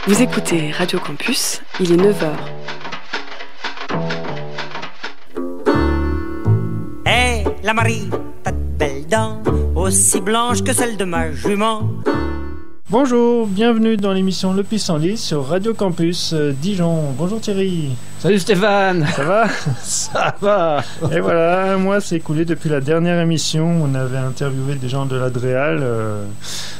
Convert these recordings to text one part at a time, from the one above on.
Vous écoutez Radio Campus, il est 9h. Hé, la Marie, t'as de belles dents, aussi blanches que celles de ma jument. Bonjour, bienvenue dans l'émission Le Pissenlit sur Radio Campus Dijon. Bonjour Thierry. Salut Stéphane. Ça va? Ça va. Et voilà, un mois s'est écoulé depuis la dernière émission. On avait interviewé des gens de l'Adréal.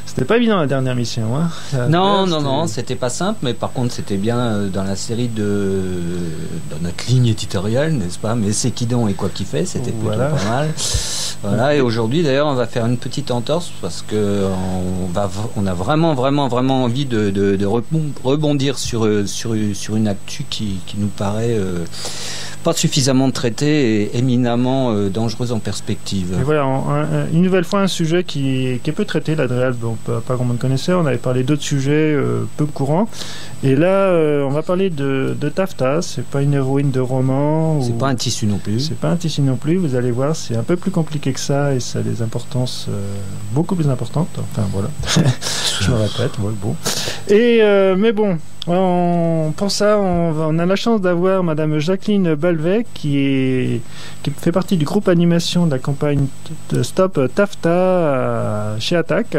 C'était pas évident la dernière émission. Hein. Non, c'était pas simple, mais par contre c'était bien dans la série dans notre ligne éditoriale, n'est-ce pas? Mais c'est qui donc et quoi qui fait, c'était plutôt pas mal. Voilà, et aujourd'hui d'ailleurs on va faire une petite entorse parce que on a vraiment envie de rebondir sur une actu qui nous paraît pas suffisamment traitée et éminemment dangereuse en perspective. Et voilà, une nouvelle fois un sujet qui est peu traité, l'Adréal, bon, pas grand monde connaissait. On avait parlé d'autres sujets peu courants. Et là, on va parler de Tafta. C'est pas une héroïne de roman. C'est pas un tissu non plus. C'est pas un tissu non plus. Vous allez voir, c'est un peu plus compliqué que ça et ça a des importances beaucoup plus importantes. Enfin voilà, je me répète. Ouais, bon. Et mais bon. Pour ça, on a la chance d'avoir Madame Jacqueline Balvet qui fait partie du groupe animation de la campagne de Stop Tafta chez Attac.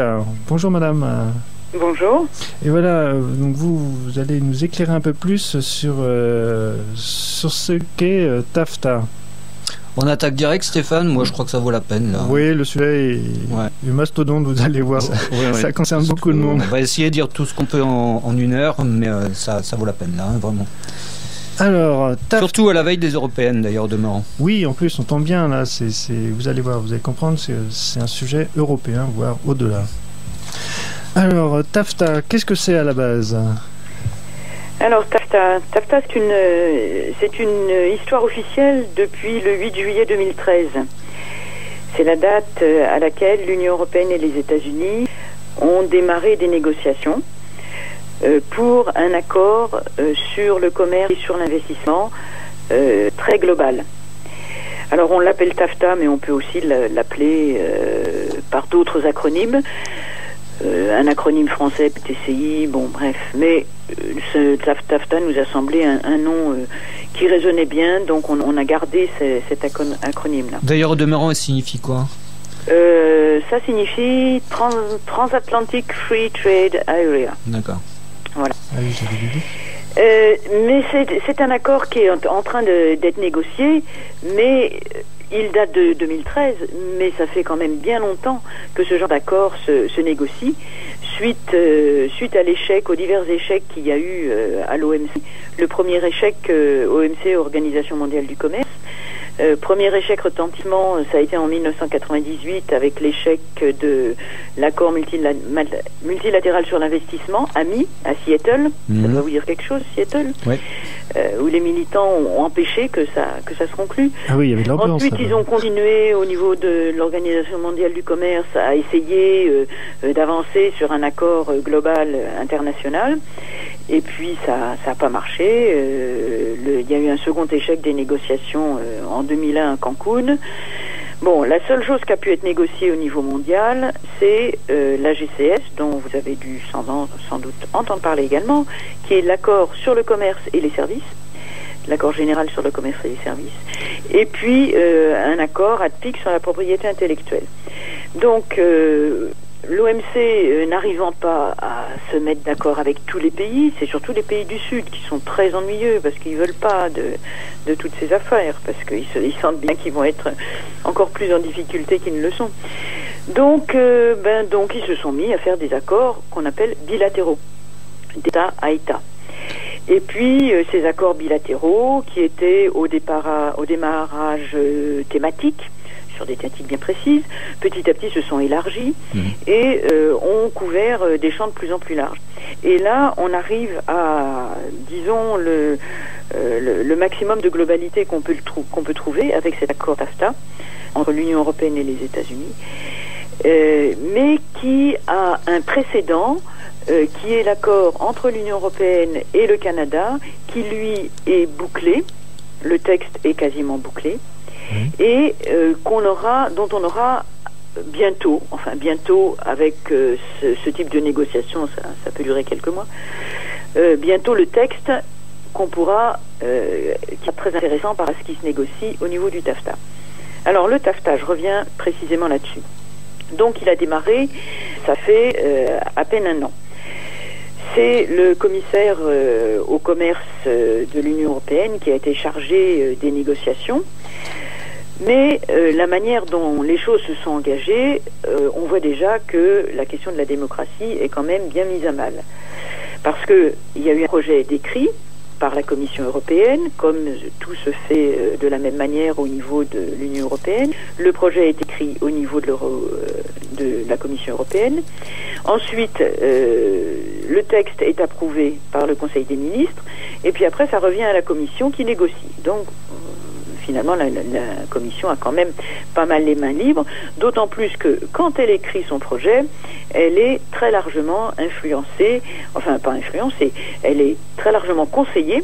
Bonjour Madame. Bonjour. Et voilà, donc vous allez nous éclairer un peu plus sur ce qu'est Tafta. On attaque direct, Stéphane. Moi, je crois que ça vaut la peine. Là. Oui, le sujet est mastodonte, vous allez voir. Ça concerne beaucoup de monde. On va essayer de dire tout ce qu'on peut en une heure, mais ça vaut la peine, là, hein, vraiment. Alors, surtout à la veille des européennes, d'ailleurs, demain. Oui, en plus, on tombe bien, là. Vous allez voir, vous allez comprendre, c'est un sujet européen, voire au-delà. Alors, Tafta, qu'est-ce que c'est à la base ? Alors, Tafta, c'est une histoire officielle depuis le 8 juillet 2013. C'est la date à laquelle l'Union européenne et les États-Unis ont démarré des négociations pour un accord sur le commerce et sur l'investissement très global. Alors, on l'appelle Tafta, mais on peut aussi l'appeler par d'autres acronymes. Un acronyme français, TCI, bon bref, mais ce Tafta nous a semblé un nom qui résonnait bien, donc on a gardé cet acronyme-là. D'ailleurs, au demeurant, il signifie quoi ? Ça signifie Transatlantic Free Trade Area. D'accord. Voilà. Ah oui, j'avais dit. Mais c'est un accord qui est en train d'être négocié, mais il date de 2013, mais ça fait quand même bien longtemps que ce genre d'accord se négocie, suite à aux divers échecs qu'il y a eu à l'OMC. Le premier échec, OMC, Organisation mondiale du commerce. Premier échec retentissement, ça a été en 1998 avec l'échec de l'accord multilatéral sur l'investissement, AMI, à Seattle. Ça doit vous dire quelque chose, Seattle? Oui. Où les militants ont empêché que ça se conclue. Ah oui, il y avait de l'ambiance. Ensuite, ils ont continué au niveau de l'Organisation mondiale du commerce à essayer d'avancer sur un accord global international. Et puis, ça n'a pas marché. Il y a eu un second échec des négociations en 2001 à Cancun. Bon, la seule chose qui a pu être négociée au niveau mondial, c'est la GCS, dont vous avez dû sans doute entendre parler également, qui est l'accord sur le commerce et les services, l'accord général sur le commerce et les services, et puis un accord ATPIC sur la propriété intellectuelle. Donc, l'OMC n'arrivant pas à se mettre d'accord avec tous les pays, c'est surtout les pays du Sud qui sont très ennuyeux parce qu'ils veulent pas de toutes ces affaires, parce qu'ils sentent bien qu'ils vont être encore plus en difficulté qu'ils ne le sont. Donc ils se sont mis à faire des accords qu'on appelle bilatéraux, d'État à État. Et puis ces accords bilatéraux qui étaient au démarrage thématique, sur des thématiques bien précises, petit à petit se sont élargis et ont couvert des champs de plus en plus larges. Et là, on arrive à, disons, le maximum de globalité qu'on peut trouver avec cet accord Tafta entre l'Union européenne et les États-Unis, mais qui a un précédent qui est l'accord entre l'Union européenne et le Canada, qui lui est bouclé, le texte est quasiment bouclé, et dont on aura bientôt avec ce type de négociation, ça peut durer quelques mois, bientôt le texte qu'on pourra, qui est très intéressant par ce qui se négocie au niveau du TAFTA. Alors le TAFTA, je reviens précisément là-dessus. Donc il a démarré, ça fait à peine un an. C'est le commissaire au commerce de l'Union européenne qui a été chargé des négociations. Mais la manière dont les choses se sont engagées, on voit déjà que la question de la démocratie est quand même bien mise à mal. Parce qu'il y a eu un projet décrit par la Commission européenne, comme tout se fait de la même manière au niveau de l'Union européenne. Le projet est écrit au niveau de la Commission européenne. Ensuite, le texte est approuvé par le Conseil des ministres, et puis après, ça revient à la Commission qui négocie. Donc, finalement, la Commission a quand même pas mal les mains libres, d'autant plus que quand elle écrit son projet, elle est très largement influencée, enfin pas influencée, elle est très largement conseillée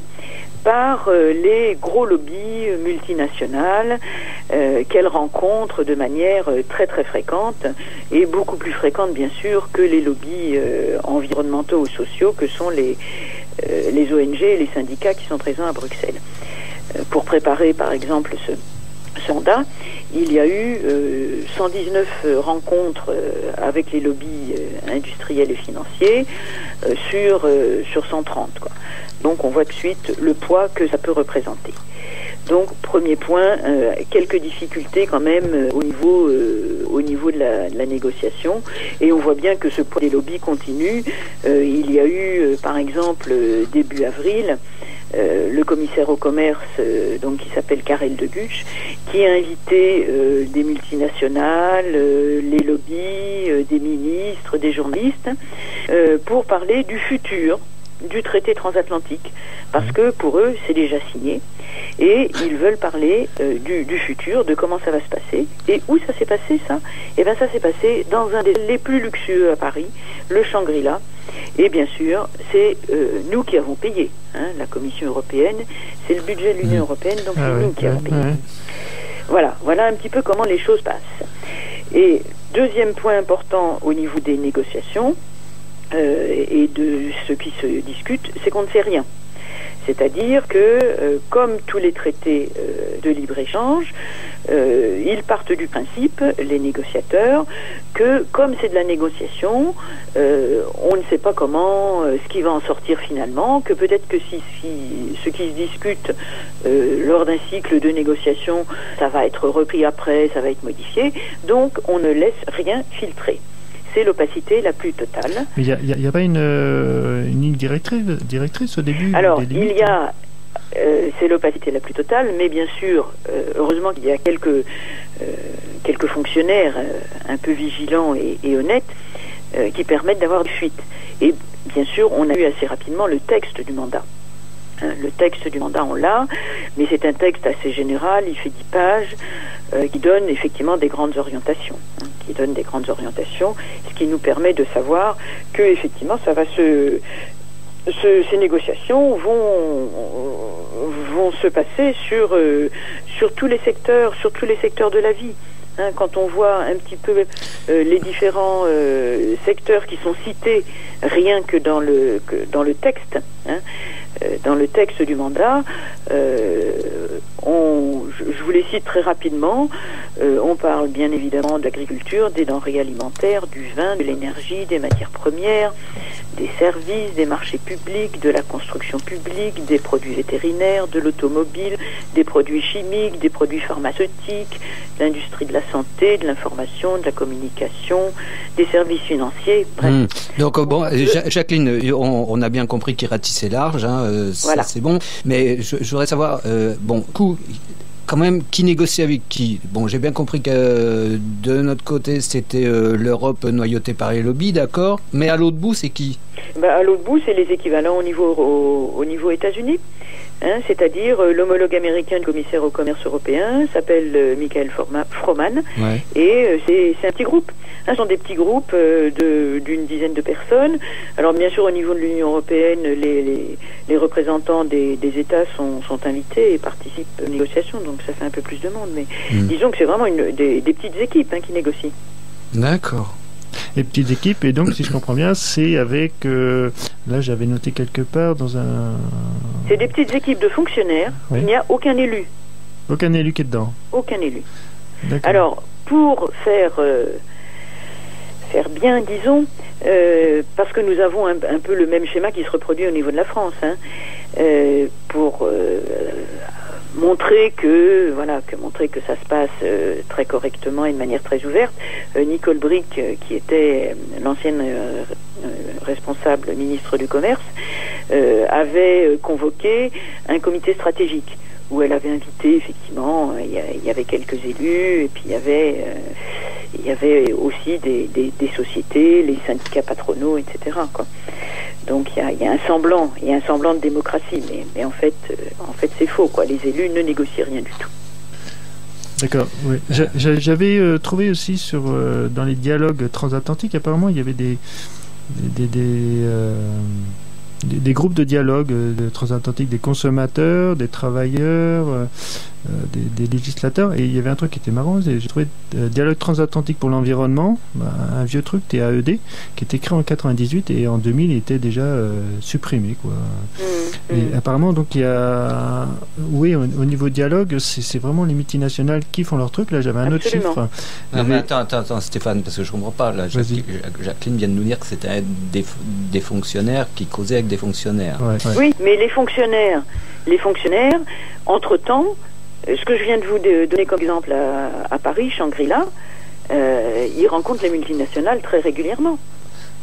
par les gros lobbies multinationales qu'elle rencontre de manière très très fréquente, et beaucoup plus fréquente bien sûr que les lobbies environnementaux ou sociaux que sont les ONG et les syndicats qui sont présents à Bruxelles. Pour préparer par exemple ce mandat, il y a eu 119 rencontres avec les lobbies industriels et financiers sur 130, quoi. Donc on voit de suite le poids que ça peut représenter. Donc premier point, quelques difficultés quand même au niveau de la négociation, et on voit bien que ce poids des lobbies continue. Il y a eu par exemple début avril le commissaire au commerce, donc qui s'appelle Karel de Gucht, qui a invité des multinationales, les lobbies, des ministres, des journalistes, pour parler du futur du traité transatlantique, parce que pour eux c'est déjà signé, et ils veulent parler du futur, de comment ça va se passer. Et où ça s'est passé ça? Eh bien ça s'est passé dans un des les plus luxueux à Paris, le Shangri-La. Et bien sûr, c'est nous qui avons payé, hein, la Commission européenne, c'est le budget de l'Union européenne, donc c'est nous qui avons payé. Voilà un petit peu comment les choses passent. Et deuxième point important au niveau des négociations et de ce qui se discute, c'est qu'on ne sait rien. C'est-à-dire que, comme tous les traités de libre-échange, ils partent du principe, les négociateurs, que comme c'est de la négociation, on ne sait pas comment, ce qui va en sortir finalement, que peut-être que si ce qui se discute lors d'un cycle de négociation, ça va être repris après, ça va être modifié, donc on ne laisse rien filtrer. C'est l'opacité la plus totale. Mais il n'y a pas une ligne directrice au début? Alors, il y a... c'est l'opacité la plus totale, mais bien sûr, heureusement qu'il y a quelques fonctionnaires un peu vigilants et honnêtes qui permettent d'avoir des fuites. Et bien sûr, on a eu assez rapidement le texte du mandat. Le texte du mandat, on l'a, mais c'est un texte assez général, il fait 10 pages, qui donne effectivement des grandes orientations. Ce qui nous permet de savoir que effectivement ça va ces négociations vont se passer sur tous les secteurs de la vie. Hein, quand on voit un petit peu les différents secteurs qui sont cités rien que dans le texte, hein, dans le texte du mandat, je vous les cite très rapidement. On parle bien évidemment de l'agriculture, des denrées alimentaires, du vin, de l'énergie, des matières premières, des services, des marchés publics, de la construction publique, des produits vétérinaires, de l'automobile, des produits chimiques, des produits pharmaceutiques, de l'industrie de la santé, de l'information, de la communication, des services financiers, bref. Donc bon, Jacqueline, on a bien compris qu'il ratissait large, hein, voilà. Ça c'est bon, mais je voudrais savoir, quand même, qui négocie avec qui? Bon, j'ai bien compris que de notre côté, c'était l'Europe noyautée par les lobbies, d'accord, mais à l'autre bout, c'est qui? À l'autre bout, c'est les équivalents au niveau États-Unis. Hein, c'est-à-dire l'homologue américain du commissaire au commerce européen s'appelle Michael Froman, ouais. Et c'est un petit groupe. Ce sont des petits groupes d'une dizaine de personnes. Alors bien sûr au niveau de l'Union européenne, les représentants des États sont invités et participent aux négociations, donc ça fait un peu plus de monde. Mais disons que c'est vraiment des petites équipes qui négocient. D'accord. Et petites équipes, et donc si je comprends bien, c'est avec, là j'avais noté quelque part dans un... C'est des petites équipes de fonctionnaires, oui. Il n'y a aucun élu. Aucun élu qui est dedans. Aucun élu. D'accord. Alors, pour faire bien, disons, parce que nous avons un peu le même schéma qui se reproduit au niveau de la France, hein, pour montrer que ça se passe très correctement et de manière très ouverte. Nicole Bricq, qui était l'ancienne responsable ministre du Commerce, avait convoqué un comité stratégique où elle avait invité, effectivement, il y avait quelques élus, et puis il y avait aussi des sociétés, les syndicats patronaux, etc., quoi. Donc il y a un semblant de démocratie, mais en fait c'est faux, quoi. Les élus ne négocient rien du tout. D'accord. Oui. J'avais trouvé aussi dans les dialogues transatlantiques, apparemment il y avait des groupes de dialogue transatlantiques, des consommateurs, des travailleurs, des législateurs, et il y avait un truc qui était marrant, j'ai trouvé dialogue transatlantique pour l'environnement, un vieux truc, TAED, qui était créé en 98 et en 2000 il était déjà supprimé, quoi. Et apparemment donc il y a, oui, au niveau dialogue, c'est vraiment les multinationales qui font leur truc. Là j'avais un autre chiffre. Non, mais attends Stéphane, parce que je comprends pas là. Jacqueline vient de nous dire que c'était des fonctionnaires qui causaient avec des fonctionnaires. Ouais. Oui, mais les fonctionnaires, entre-temps, ce que je viens de vous donner comme exemple à Paris, Shangri-La, ils rencontrent les multinationales très régulièrement.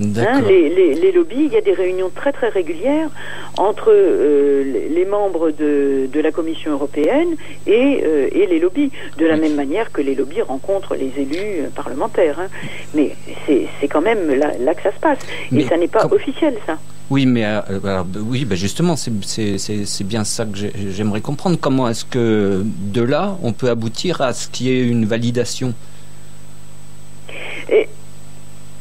Hein, les lobbies, il y a des réunions très très régulières entre les membres de la Commission européenne et les lobbies, de la même manière que les lobbies rencontrent les élus parlementaires. Hein. Mais c'est quand même là que ça se passe. Et ça n'est pas officiel, ça. Oui, mais justement, c'est bien ça que j'aimerais comprendre. Comment est-ce que de là, on peut aboutir à ce qu'il y ait une validation?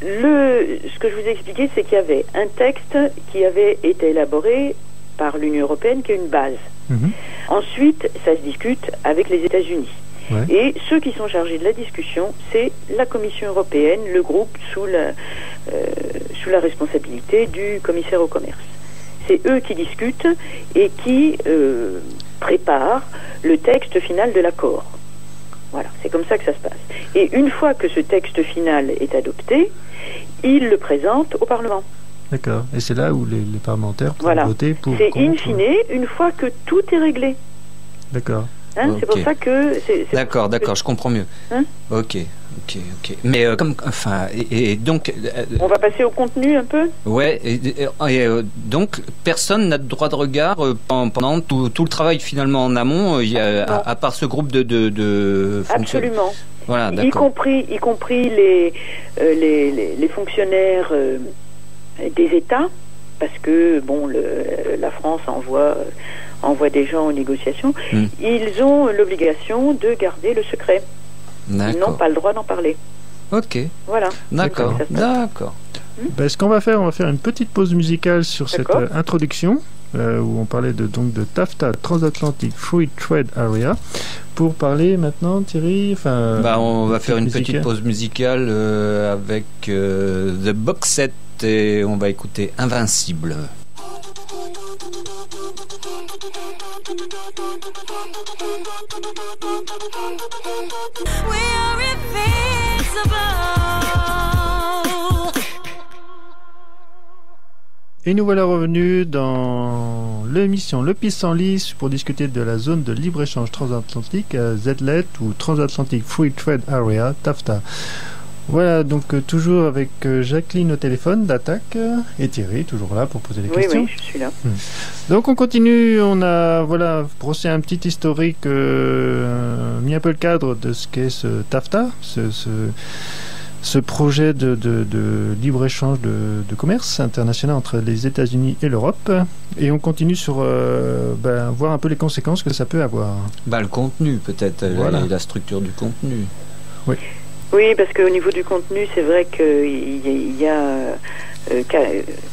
Ce que je vous ai expliqué, c'est qu'il y avait un texte qui avait été élaboré par l'Union européenne, qui est une base. Ensuite, ça se discute avec les États-Unis. Ouais. Et ceux qui sont chargés de la discussion, c'est la Commission européenne, le groupe sous la responsabilité du commissaire au commerce. C'est eux qui discutent et qui préparent le texte final de l'accord. Voilà, c'est comme ça que ça se passe. Et une fois que ce texte final est adopté, ils le présentent au Parlement. D'accord. Et c'est là où les parlementaires peuvent voter pour... C'est in fine, une fois que tout est réglé. D'accord. Hein, okay. C'est pour ça que... D'accord, je comprends mieux. Hein? Ok. Mais donc... on va passer au contenu un peu? Ouais, donc personne n'a de droit de regard pendant tout le travail finalement en amont, à part ce groupe de Absolument. Voilà, y compris les fonctionnaires des États, parce que la France envoie des gens aux négociations, ils ont l'obligation de garder le secret. D'accord. Ils n'ont pas le droit d'en parler. Ok. Voilà. D'accord. Ce qu'on va faire, une petite pause musicale sur cette introduction, où on parlait de TAFTA, Transatlantic Free Trade Area, pour parler maintenant, Thierry. On va faire une petite pause musicale avec The Box Set et on va écouter Invincible. We are invincible. Et nous voilà revenus dans l'émission Le Pissenlit pour discuter de la zone de libre-échange transatlantique, ZLET ou Transatlantic Free Trade Area, TAFTA. Voilà, donc toujours avec Jacqueline au téléphone d'Attaque et Thierry toujours là pour poser des questions. Oui, je suis là. Donc on continue, on a brossé un petit historique, mis un peu le cadre de ce qu'est ce TAFTA, ce projet de libre-échange de commerce international entre les États-Unis et l'Europe. Et on continue sur voir un peu les conséquences que ça peut avoir. Le contenu peut-être, la structure du contenu. Oui, parce qu'au niveau du contenu, c'est vrai qu'il y a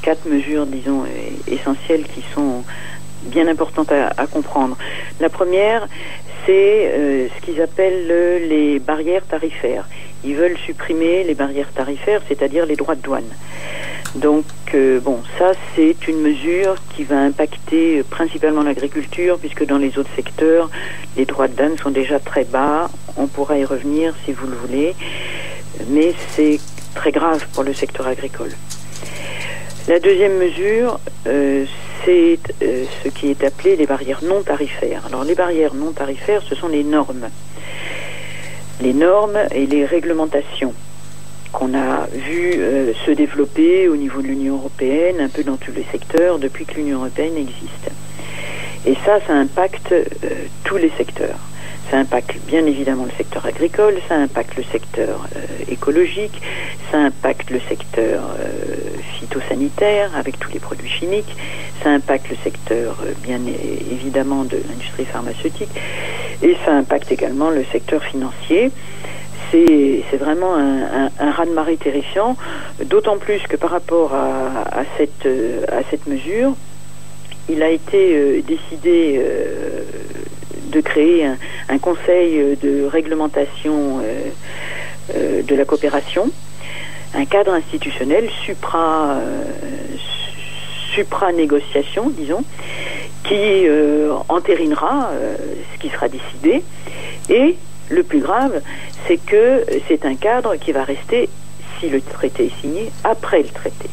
4 mesures, disons, essentielles qui sont bien importantes à comprendre. La première, c'est ce qu'ils appellent les barrières tarifaires. ils veulent supprimer les barrières tarifaires, c'est-à-dire les droits de douane. Donc, ça, c'est une mesure qui va impacter principalement l'agriculture, puisque dans les autres secteurs, les droits de douane sont déjà très bas. On pourra y revenir si vous le voulez, mais c'est très grave pour le secteur agricole. La deuxième mesure, c'est ce qui est appelé les barrières non tarifaires. Alors, les barrières non tarifaires, ce sont les normes. Les normes et les réglementations qu'on a vu se développer au niveau de l'Union européenne, un peu dans tous les secteurs, depuis que l'Union européenne existe. Et ça impacte tous les secteurs. Ça impacte bien évidemment le secteur agricole, ça impacte le secteur écologique, ça impacte le secteur phytosanitaire avec tous les produits chimiques, ça impacte le secteur bien évidemment de l'industrie pharmaceutique, et ça impacte également le secteur financier. C'est vraiment un raz-de-marée terrifiant, d'autant plus que par rapport à cette mesure, il a été décidé de créer un conseil de réglementation de la coopération, un cadre institutionnel supra-négociation, disons, qui entérinera ce qui sera décidé. Et le plus grave, c'est que c'est un cadre qui va rester, si le traité est signé, après le traité.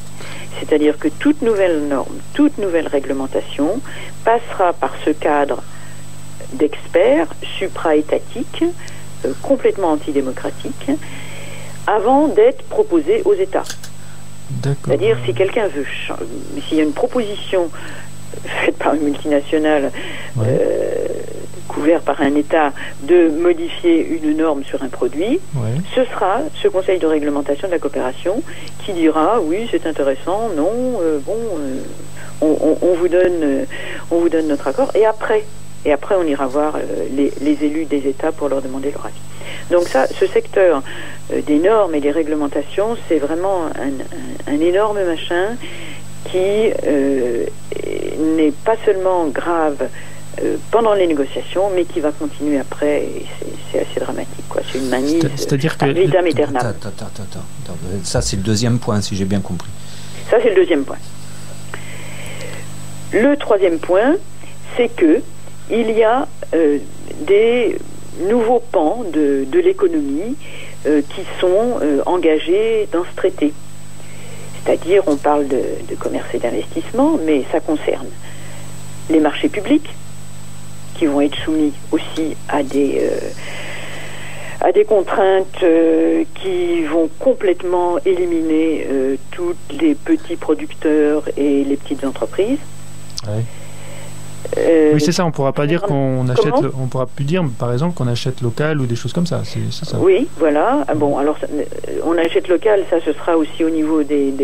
C'est-à-dire que toute nouvelle norme, toute nouvelle réglementation passera par ce cadre d'experts supra-étatiques, complètement antidémocratiques, avant d'être proposée aux États. D'accord. C'est-à-dire, si quelqu'un veut, s'il y a une proposition faite par une multinationale, couverte par un État, de modifier une norme sur un produit, ce sera ce Conseil de réglementation de la coopération qui dira oui, c'est intéressant, non, on vous donne notre accord, et après on ira voir les élus des États pour leur demander leur avis. Donc ça, ce secteur des normes et des réglementations, c'est vraiment un énorme machin qui n'est pas seulement grave pendant les négociations, mais qui va continuer après, et c'est assez dramatique, quoi. C'est une manie ad vitam aeternam. Attends. Ça, c'est le deuxième point, si j'ai bien compris. Ça, c'est le deuxième point. Le troisième point, c'est que il y a des nouveaux pans de l'économie qui sont engagés dans ce traité. C'est-à-dire, on parle de commerce et d'investissement, mais ça concerne les marchés publics, qui vont être soumis aussi à des contraintes qui vont complètement éliminer tous les petits producteurs et les petites entreprises. Ouais. Oui, c'est ça, on pourra pas dire qu'on achète, on pourra plus dire par exemple qu'on achète local ou des choses comme ça, c'est ça. Oui, voilà. Ah bon, alors on achète local, ça ce sera aussi au niveau des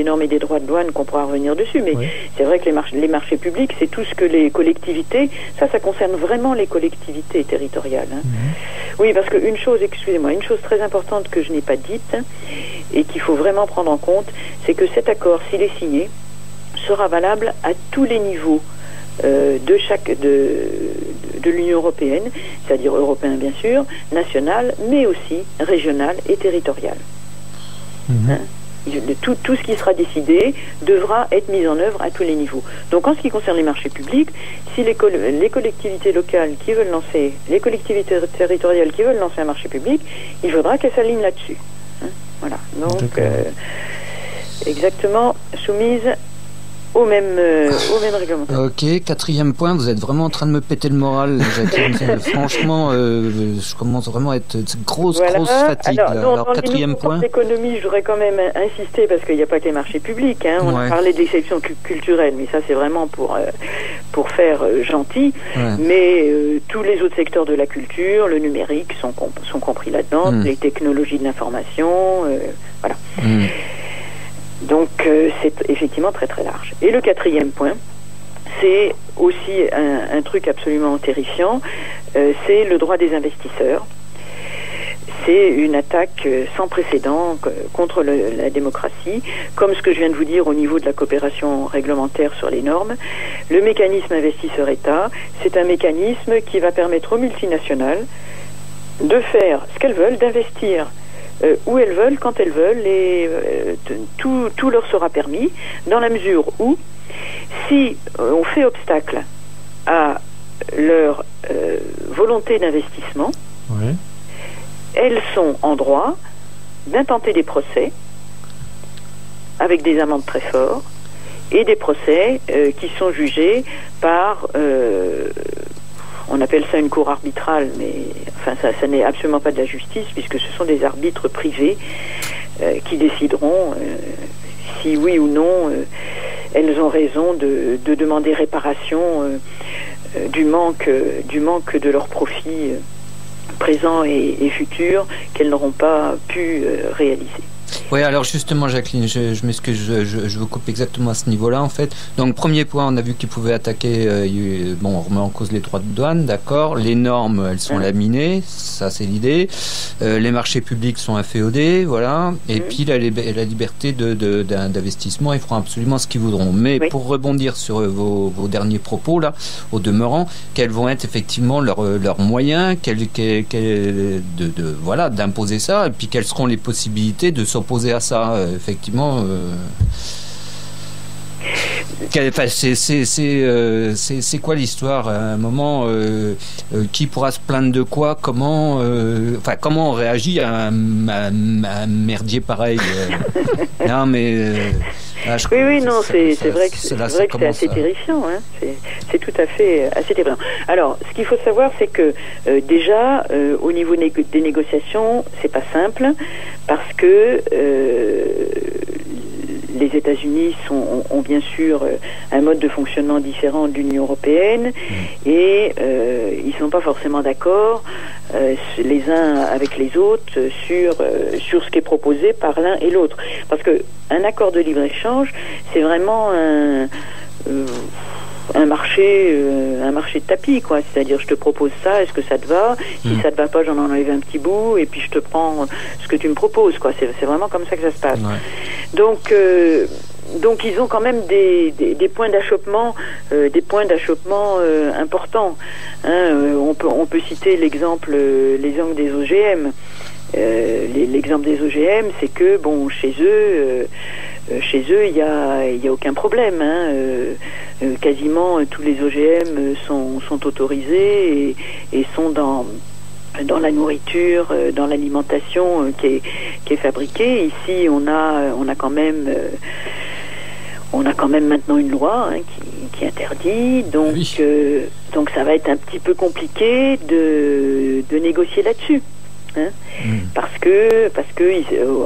normes et des droits de douane qu'on pourra revenir dessus, mais c'est vrai que les marchés publics, c'est tout ce que les collectivités, ça concerne vraiment les collectivités territoriales. Hein. Oui, parce qu'une chose très importante que je n'ai pas dite et qu'il faut vraiment prendre en compte, c'est que cet accord, s'il est signé, sera valable à tous les niveaux de l'Union européenne, c'est-à-dire européen bien sûr, national, mais aussi régional et territorial. Hein? Tout ce qui sera décidé devra être mis en œuvre à tous les niveaux. Donc en ce qui concerne les marchés publics, si les collectivités locales qui veulent lancer, les collectivités territoriales qui veulent lancer un marché public, il faudra qu'elles s'alignent là-dessus. Hein? Voilà. Donc exactement soumise au même règlement. Ok, quatrième point, vous êtes vraiment en train de me péter le moral, Jacqueline. Franchement, je commence vraiment à être grosse fatigue. Alors quatrième point. Dans l'économie, je voudrais quand même insister, parce qu'il n'y a pas que les marchés publics. Hein. On a parlé de l'exception culturelle, mais ça c'est vraiment pour faire gentil. Ouais. Mais tous les autres secteurs de la culture, le numérique sont compris là-dedans, les technologies de l'information, voilà. Donc c'est effectivement très très large. Et le quatrième point, c'est aussi un truc absolument terrifiant, c'est le droit des investisseurs. C'est une attaque sans précédent contre la démocratie, comme ce que je viens de vous dire au niveau de la coopération réglementaire sur les normes. Le mécanisme investisseur-État, c'est un mécanisme qui va permettre aux multinationales de faire ce qu'elles veulent, d'investir où elles veulent, quand elles veulent, et tout leur sera permis, dans la mesure où, si on fait obstacle à leur volonté d'investissement, Oui. elles sont en droit d'intenter des procès avec des amendes très fortes et des procès qui sont jugés par, on appelle ça une cour arbitrale, mais enfin ça n'est absolument pas de la justice puisque ce sont des arbitres privés qui décideront si oui ou non elles ont raison de demander réparation du manque de leurs profits présents et futurs qu'elles n'auront pas pu réaliser. Oui, alors justement, Jacqueline, je m'excuse, je vous coupe exactement à ce niveau-là, en fait. Donc, premier point, on a vu qu'ils pouvaient attaquer, on remet en cause les droits de douane, d'accord. Les normes, elles sont laminées, ça c'est l'idée. Les marchés publics sont inféodés, voilà. Et puis, la liberté d'investissement, ils feront absolument ce qu'ils voudront. Mais pour rebondir sur vos derniers propos, là, au demeurant, quels vont être effectivement leurs moyens, d'imposer ça, et puis quelles seront les possibilités de s'opposer à ça, effectivement. C'est quoi l'histoire à un moment, qui pourra se plaindre de quoi, comment on réagit à un merdier pareil. Non mais oui, non, c'est vrai que c'est assez terrifiant, hein. C'est tout à fait assez terrifiant. Alors, ce qu'il faut savoir, c'est que déjà, au niveau des négociations, c'est pas simple, parce que les États-Unis ont bien sûr un mode de fonctionnement différent de l'Union européenne et ils ne sont pas forcément d'accord les uns avec les autres sur ce qui est proposé par l'un et l'autre. Parce qu'un accord de libre-échange, c'est vraiment un marché de tapis, quoi. C'est-à-dire, je te propose ça, est-ce que ça te va? Si ça te va pas, j'en enlève un petit bout et puis je te prends ce que tu me proposes, quoi. C'est vraiment comme ça que ça se passe. Ouais. Donc ils ont quand même des points d'achoppement, importants. Hein, on peut citer l'exemple des OGM. L'exemple des OGM, c'est que chez eux, il y a aucun problème. Hein. Quasiment tous les OGM sont autorisés et sont dans la nourriture, dans l'alimentation qui est fabriquée. Ici, on a quand même maintenant une loi qui interdit. Donc ça va être un petit peu compliqué de négocier là-dessus. Hein, parce que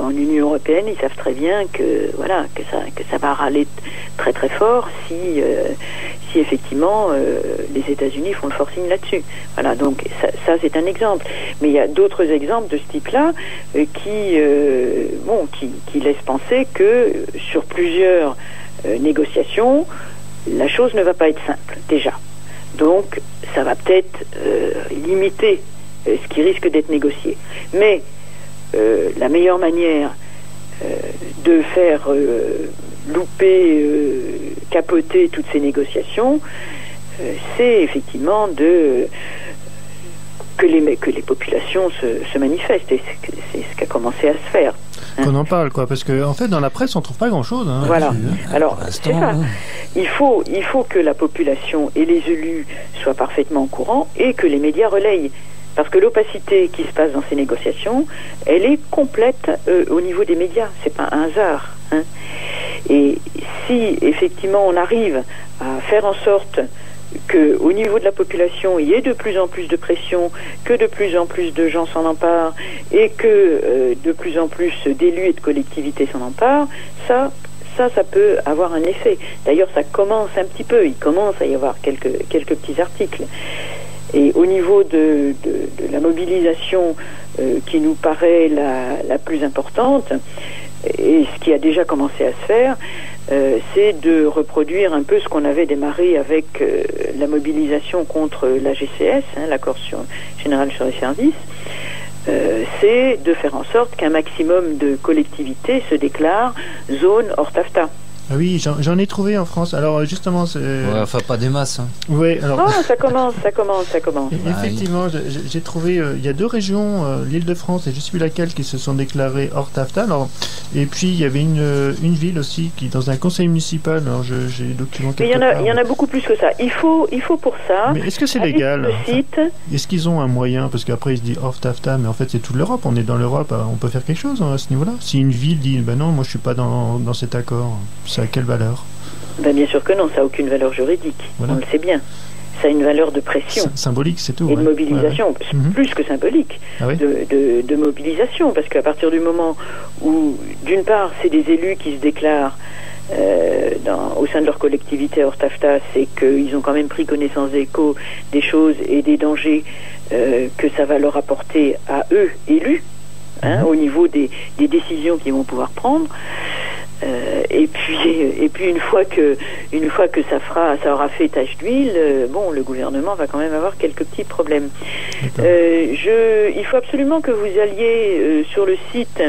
en Union européenne ils savent très bien que ça va râler très très fort si effectivement les États-Unis font le forcing là-dessus. Voilà, donc ça c'est un exemple. Mais il y a d'autres exemples de ce type-là qui laissent penser que sur plusieurs négociations, la chose ne va pas être simple déjà. Donc ça va peut-être limiter ce qui risque d'être négocié. Mais la meilleure manière de faire capoter toutes ces négociations, c'est effectivement que les populations se manifestent. Et c'est ce qui a commencé à se faire. Hein. Qu'on en parle, quoi, parce que en fait dans la presse on trouve pas grand-chose. Hein, voilà. Alors c'est ça. Il faut que la population et les élus soient parfaitement au courant et que les médias relayent. Parce que l'opacité qui se passe dans ces négociations, elle est complète au niveau des médias. C'est pas un hasard. Hein. Et si effectivement on arrive à faire en sorte que au niveau de la population il y ait de plus en plus de pression, que de plus en plus de gens s'en emparent et que de plus en plus d'élus et de collectivités s'en emparent, ça peut avoir un effet. D'ailleurs, ça commence un petit peu. Il commence à y avoir quelques petits articles. Et au niveau de la mobilisation qui nous paraît la plus importante, et ce qui a déjà commencé à se faire, c'est de reproduire un peu ce qu'on avait démarré avec la mobilisation contre la GCS, l'accord général sur les services, c'est de faire en sorte qu'un maximum de collectivités se déclarent zone hors TAFTA. Ah oui, j'en ai trouvé en France. Alors justement, c'est... Ouais, enfin pas des masses. Hein. Oui, alors... Oh, ça commence. Effectivement, j'ai trouvé... il y a 2 régions, l'Île-de-France et je sais plus laquelle, qui se sont déclarées hors TAFTA. Alors, et puis, il y avait une ville aussi qui, dans un conseil municipal, alors j'ai les documents quelque part. Il y en a beaucoup plus que ça. Il faut pour ça... Mais est-ce que c'est légal? Le site... Est-ce qu'ils ont un moyen? Parce qu'après, ils se disent hors TAFTA, mais en fait, c'est toute l'Europe. On est dans l'Europe, on peut faire quelque chose à ce niveau-là. Si une ville dit, ben non, moi, je suis pas dans cet accord, ça a quelle valeur? Ben, bien sûr que non, ça n'a aucune valeur juridique. Voilà. On le sait bien. Ça a une valeur de pression. Symbolique, c'est tout. Et de mobilisation. Plus que symbolique. Ah oui? de mobilisation. Parce qu'à partir du moment où, d'une part, c'est des élus qui se déclarent au sein de leur collectivité hors TAFTA, c'est qu'ils ont quand même pris connaissance des choses et des dangers que ça va leur apporter à eux, élus, au niveau des décisions qu'ils vont pouvoir prendre. Et puis une fois que ça aura fait tache d'huile, le gouvernement va quand même avoir quelques petits problèmes. Il faut absolument que vous alliez sur le site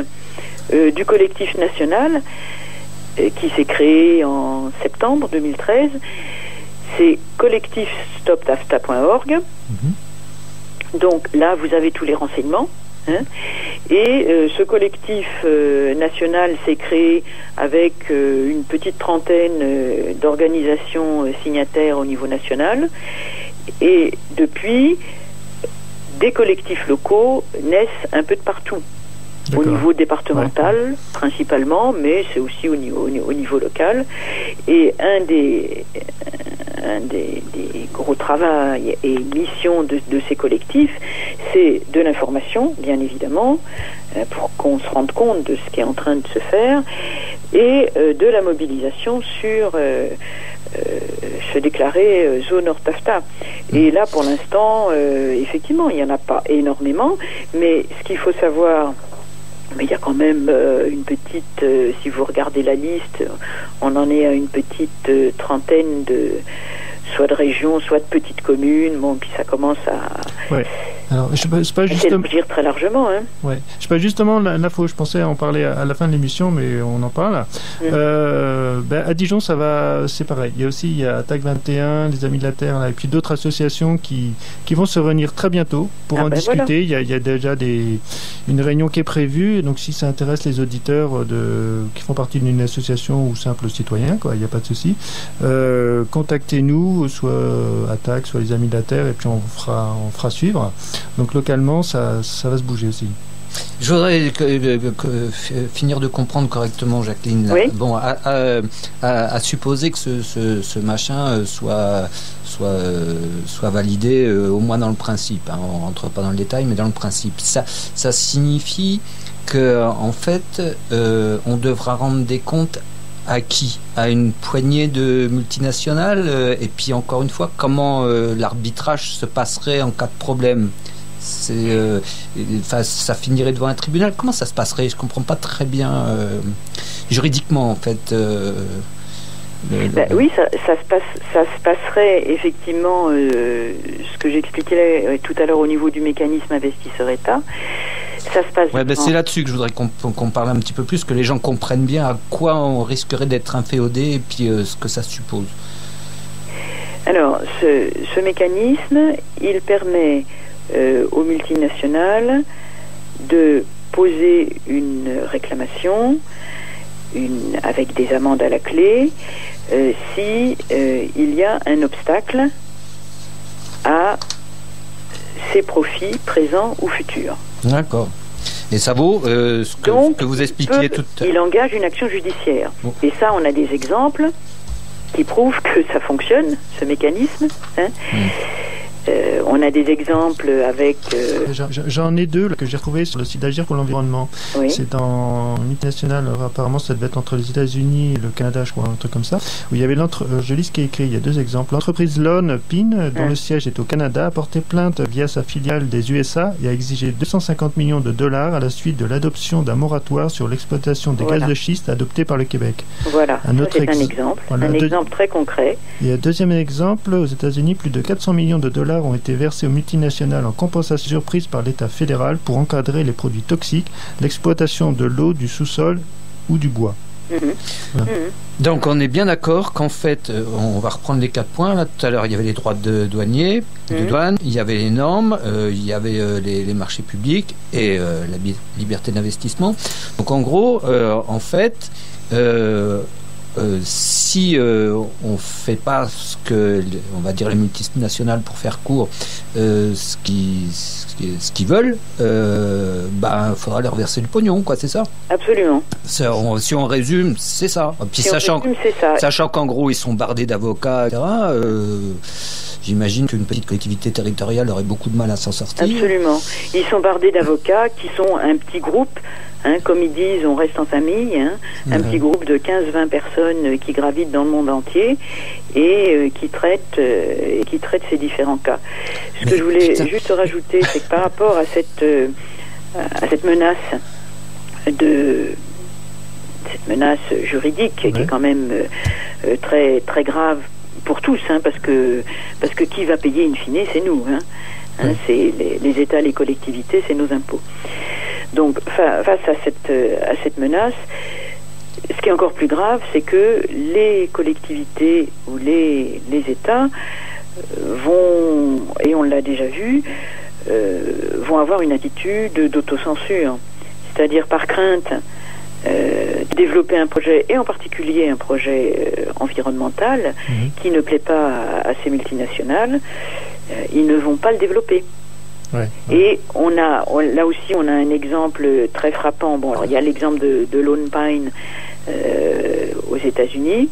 du collectif national qui s'est créé en septembre 2013. C'est collectifstoptafta.org. Donc là, vous avez tous les renseignements. Et ce collectif national s'est créé avec une petite trentaine d'organisations signataires au niveau national. Et depuis, des collectifs locaux naissent un peu de partout. Au niveau départemental, principalement, mais c'est aussi au niveau local. Et un des gros travaux et missions de ces collectifs, c'est de l'information, bien évidemment, pour qu'on se rende compte de ce qui est en train de se faire, et de la mobilisation sur se déclarer zone hors TAFTA. Et là, pour l'instant, effectivement, il n'y en a pas énormément, mais ce qu'il faut savoir... Mais il y a quand même une petite, si vous regardez la liste, on en est à une petite trentaine soit de régions, soit de petites communes. Bon, puis ça commence à... Ouais. Alors, c'est pas justement... dire très largement, hein. Ouais. Je sais pas justement l'info. Je pensais en parler à la fin de l'émission, mais on en parle. À Dijon, ça va, c'est pareil. Il y a Attaque 21, les Amis de la Terre, là, et puis d'autres associations qui vont se réunir très bientôt pour en discuter. Voilà. Il y a déjà une réunion qui est prévue. Donc, si ça intéresse les auditeurs qui font partie d'une association ou simples citoyens, il n'y a pas de souci. Contactez-nous, soit Attaque, soit les Amis de la Terre, et puis on fera suivre. Donc localement, ça va se bouger aussi. Je voudrais finir de comprendre correctement, Jacqueline. Oui. Bon, à supposer que ce machin soit validé, au moins dans le principe. Hein, on ne rentre pas dans le détail, mais dans le principe. Ça signifie que en fait, on devra rendre des comptes à qui? À une poignée de multinationales? Et puis encore une fois, comment l'arbitrage se passerait en cas de problème? Ça finirait devant un tribunal. Comment ça se passerait? Je comprends pas très bien juridiquement en fait. Oui, ça se passerait effectivement. Ce que j'expliquais tout à l'heure au niveau du mécanisme investisseur-État. Ça se passe. Ouais, c'est là-dessus que je voudrais qu'on parle un petit peu plus, que les gens comprennent bien à quoi on risquerait d'être inféodé et puis ce que ça suppose. Alors, ce mécanisme, il permet aux multinationales de poser une réclamation avec des amendes à la clé si il y a un obstacle à ses profits présents ou futurs. D'accord. Et ça vaut ce que vous expliquiez tout à l'heure. Il engage une action judiciaire. Bon. Et ça, on a des exemples qui prouvent que ça fonctionne, ce mécanisme. Hein. On a des exemples avec... J'en ai deux là, que j'ai retrouvés sur le site d'Agir pour l'environnement. Oui. C'est en multinational, apparemment ça devait être entre les États-Unis et le Canada, je crois, un truc comme ça. Où il y avait je lis ce qui est écrit, il y a deux exemples. L'entreprise Lone Pine, dont le siège est au Canada, a porté plainte via sa filiale des USA et a exigé 250 millions de dollars à la suite de l'adoption d'un moratoire sur l'exploitation des gaz de schiste adopté par le Québec. Voilà, c'est un exemple. Voilà, un exemple très concret. Et un deuxième exemple, aux États-Unis, plus de 400 millions de dollars ont été versés aux multinationales en compensation surprise par l'État fédéral pour encadrer les produits toxiques, l'exploitation de l'eau, du sous-sol ou du bois. Donc on est bien d'accord qu'en fait, on va reprendre les 4 points. Là, tout à l'heure, il y avait les droits de douanier, de douane, il y avait les normes, il y avait les marchés publics et la liberté d'investissement. Donc en gros, en fait, si on fait pas ce que on va dire les multinationales, pour faire court, ce qu'ils veulent, faudra leur verser du pognon, quoi, c'est ça? Absolument. Si on résume, c'est ça. Puis Si sachant ça. qu'en gros ils sont bardés d'avocats, etc. J'imagine qu'une petite collectivité territoriale aurait beaucoup de mal à s'en sortir. Absolument. Ils sont bardés d'avocats qui sont un petit groupe. Comme ils disent, on reste en famille, un petit groupe de 15-20 personnes qui gravitent dans le monde entier et qui traitent ces différents cas. Ce que je voulais juste rajouter, c'est que par rapport à cette menace juridique qui est quand même très très grave pour tous, parce que qui va payer in fine, c'est nous, c'est les États, les collectivités, c'est nos impôts. Donc, face à cette menace, ce qui est encore plus grave, c'est que les collectivités ou les États vont, et on l'a déjà vu, vont avoir une attitude d'autocensure. C'est-à-dire par crainte de développer un projet, et en particulier un projet environnemental, qui ne plaît pas à ces multinationales, ils ne vont pas le développer. Ouais. Et là aussi on a un exemple très frappant. Bon, alors il y a l'exemple de Lone Pine aux États-Unis.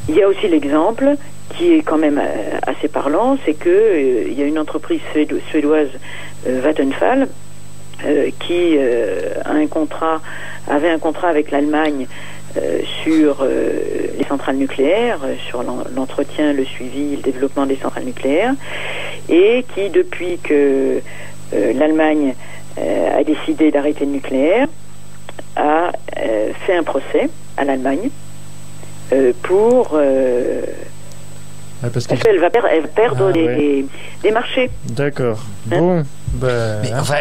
Il y a aussi l'exemple qui est quand même assez parlant, c'est que il y a une entreprise suédoise, Vattenfall, qui avait un contrat avec l'Allemagne sur les centrales nucléaires, sur l'entretien, le suivi, le développement des centrales nucléaires, et qui, depuis que l'Allemagne a décidé d'arrêter le nucléaire, a fait un procès à l'Allemagne pour... parce qu'elle va perdre des marchés. D'accord. Bon, mais enfin,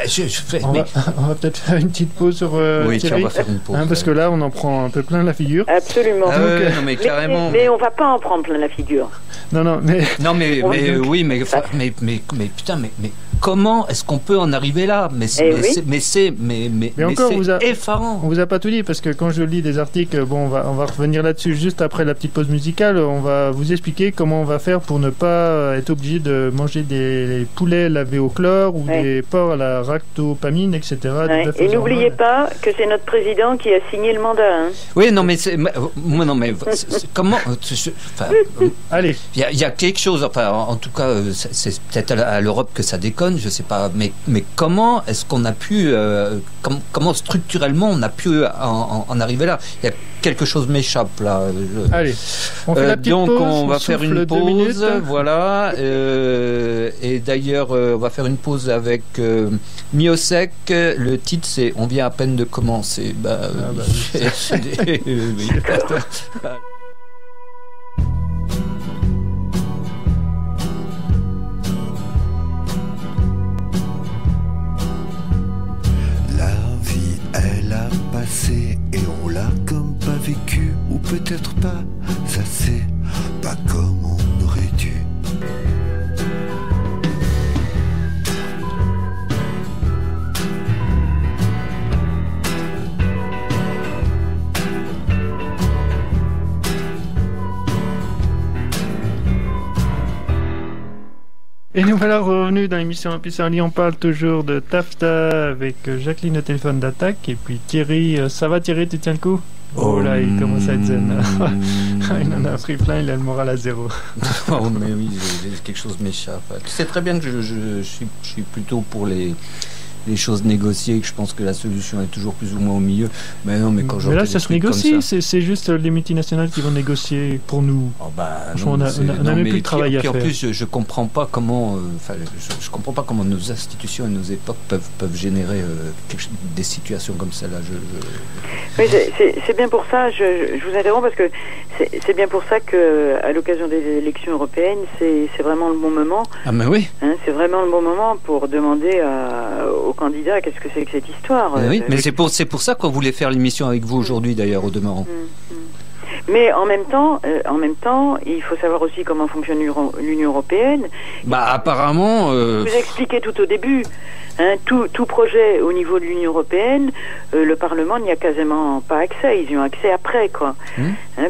on va peut-être faire une petite pause sur Thierry. On va faire une pause. Parce que là, on en prend un peu plein la figure. Absolument. Non, mais carrément. Mais on va pas en prendre plein la figure. Non, mais putain, mais comment est-ce qu'on peut en arriver là? C'est effarant. On vous a pas tout dit, parce que quand je lis des articles, on va revenir là-dessus juste après la petite pause musicale. On va vous expliquer comment on va faire pour ne pas être obligé de manger des poulets lavés au chlore ou des porcs à la ractopamine, etc. Et n'oubliez pas que c'est notre président qui a signé le mandat. Oui, non, mais comment allez. Il y a quelque chose, enfin, en tout cas, c'est peut-être à l'Europe que ça déconne, je sais pas, mais comment est-ce qu'on a pu, comment structurellement on a pu en arriver là? Il y a quelque chose m'échappe là. Allez, on fait la petite donc pause, on va faire une pause, voilà, et d'ailleurs on va faire une pause avec Miosek. Le titre c'est On vient à peine de commencer. Oui. Elle a passé et on l'a comme pas vécu, ou peut-être pas assez, pas comme on aurait dû. Et nous voilà revenus dans l'émission Pissenlit. On parle toujours de TAFTA avec Jacqueline au téléphone d'Attaque. Et puis Thierry, ça va Thierry, tu tiens le coup? Oh là, il commence à être zen. Il en a pris plein, il a le moral à zéro. Oh mais oui, quelque chose m'échappe. Tu sais très bien que je suis plutôt pour les choses négociées, que je pense que la solution est toujours plus ou moins au milieu. Mais non, mais quand là, ça se négocie. C'est juste les multinationales qui vont négocier pour nous. Oh bah, on a même plus de travail à faire. En plus, je comprends pas comment, je comprends pas comment nos institutions et nos époques peuvent générer des situations comme celle-là. Oui, c'est bien pour ça. Je vous interromps parce que c'est bien pour ça que, à l'occasion des élections européennes, c'est vraiment le bon moment. Ah mais oui. C'est vraiment le bon moment pour demander aux candidats, qu'est-ce que c'est que cette histoire? Oui, mais c'est pour ça qu'on voulait faire l'émission avec vous aujourd'hui, d'ailleurs, au demeurant. Mais en même temps, il faut savoir aussi comment fonctionne l'Union européenne. Apparemment... Je vous ai expliqué tout au début. Tout projet au niveau de l'Union européenne, le Parlement n'y a quasiment pas accès. Ils y ont accès après, quoi.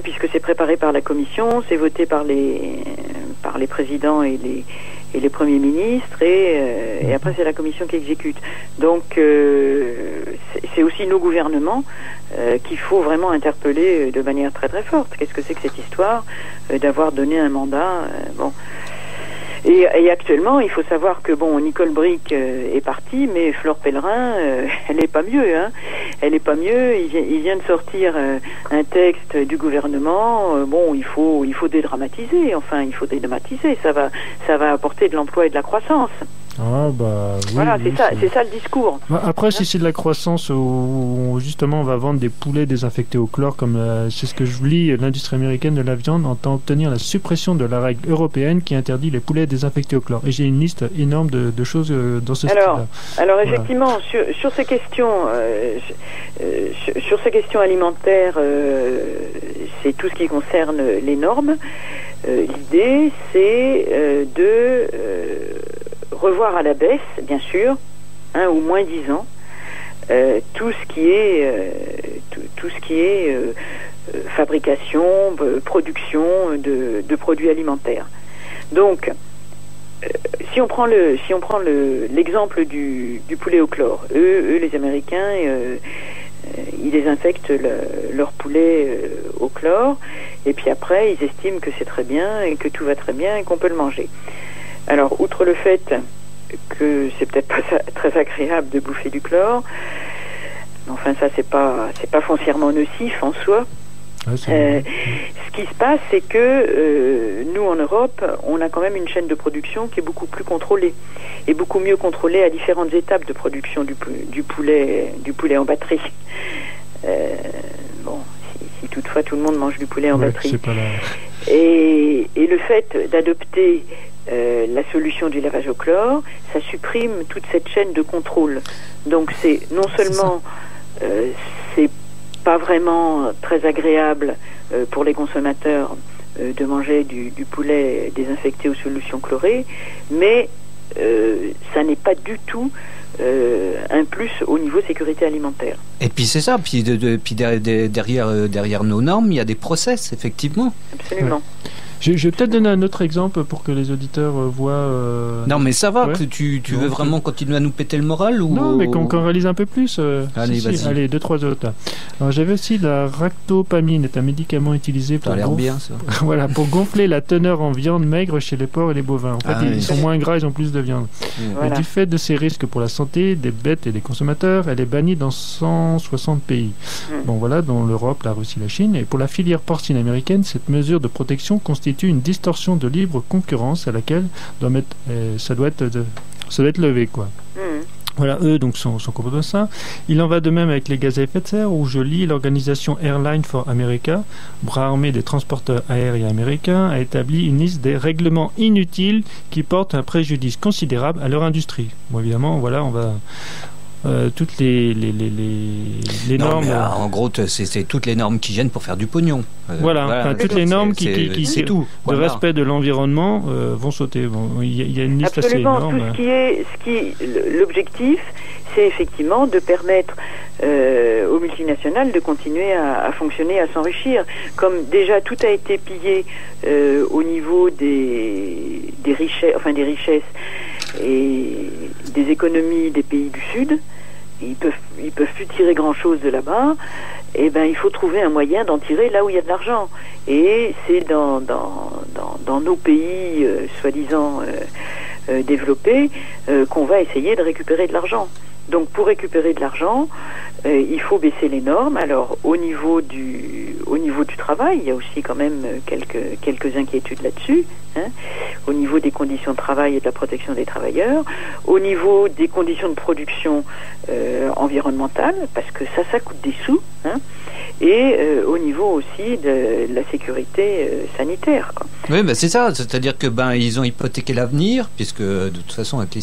Puisque c'est préparé par la Commission, c'est voté par les présidents et les premiers ministres, et après c'est la Commission qui exécute. Donc c'est aussi nos gouvernements qu'il faut vraiment interpeller de manière très très forte. Qu'est-ce que c'est que cette histoire d'avoir donné un mandat Et actuellement, il faut savoir que Nicole Bricq est partie, mais Flore Pellerin, elle n'est pas mieux. Elle n'est pas mieux. Il vient de sortir un texte du gouvernement. Il faut dédramatiser. Enfin, il faut dédramatiser. Ça va apporter de l'emploi et de la croissance. Ah oui, voilà, c'est ça le discours. Après, si c'est de la croissance où justement on va vendre des poulets désinfectés au chlore, comme c'est ce que je lis, l'industrie américaine de la viande entend obtenir la suppression de la règle européenne qui interdit les poulets désinfectés au chlore. Et j'ai une liste énorme de choses dans ce style-là. Alors effectivement, sur ces questions, sur ces questions alimentaires, c'est tout ce qui concerne les normes. L'idée, c'est de revoir à la baisse, bien sûr, au moins 10 ans, tout ce qui est fabrication, production de produits alimentaires. Donc, si on prend l'exemple du poulet au chlore, eux les Américains, ils désinfectent leur poulet au chlore, et puis après ils estiment que c'est très bien et que tout va très bien et qu'on peut le manger. Alors, outre le fait que c'est peut-être pas très agréable de bouffer du chlore, enfin ça c'est pas foncièrement nocif en soi. Ce qui se passe, c'est que nous en Europe, on a quand même une chaîne de production qui est beaucoup plus contrôlée et beaucoup mieux contrôlée à différentes étapes de production du poulet en batterie. Si toutefois tout le monde mange du poulet en batterie. C'est pas là. Et le fait d'adopter la solution du lavage au chlore, ça supprime toute cette chaîne de contrôle. Donc c'est non seulement c'est pas vraiment très agréable pour les consommateurs de manger du poulet désinfecté aux solutions chlorées, mais ça n'est pas du tout un plus au niveau sécurité alimentaire. Et puis c'est ça, puis derrière nos normes, il y a des process, effectivement. Absolument. Ouais. Je vais peut-être donner un autre exemple pour que les auditeurs voient... Non, mais ça va, que tu veux vraiment continuer à nous péter le moral ou... Non, mais qu'on réalise un peu plus. Allez, vas-y. Allez, 2-3 autres. Alors, j'avais aussi la ractopamine, est un médicament utilisé pour... Ça a l'air bien, ça. Voilà, pour gonfler la teneur en viande maigre chez les porcs et les bovins. En fait, ils sont moins gras, ils ont plus de viande. Voilà. Du fait de ces risques pour la santé des bêtes et des consommateurs, elle est bannie dans 160 pays. Bon, voilà, dont l'Europe, la Russie, la Chine. Et pour la filière porcine américaine, cette mesure de protection constitue une distorsion de libre concurrence à laquelle ça doit être levé, quoi. Voilà, eux donc sont complètement ça. Il en va de même avec les gaz à effet de serre, où je lis l'organisation Airline for America, bras armé des transporteurs aériens américains, a établi une liste des règlements inutiles qui portent un préjudice considérable à leur industrie. Bon, évidemment, voilà, on va... toutes les normes. Mais, en gros, c'est toutes les normes qui gênent pour faire du pognon. Voilà, toutes les normes qui tout, de respect de l'environnement vont sauter. Bon, il y a une liste assez énorme. L'objectif, c'est effectivement de permettre aux multinationales de continuer à fonctionner, à s'enrichir. Comme déjà tout a été pillé au niveau des richesses et des économies des pays du Sud, ils peuvent plus tirer grand chose de là-bas. Et ben il faut trouver un moyen d'en tirer là où il y a de l'argent. Et c'est dans nos pays soi-disant développés qu'on va essayer de récupérer de l'argent. Donc pour récupérer de l'argent, il faut baisser les normes. Alors au niveau du travail, il y a aussi quand même quelques inquiétudes là-dessus, hein, au niveau des conditions de travail et de la protection des travailleurs, au niveau des conditions de production environnementale, parce que ça coûte des sous, hein, et au niveau aussi de la sécurité sanitaire, quoi. Oui, ben c'est ça, c'est-à-dire que ils ont hypothéqué l'avenir, puisque de toute façon avec le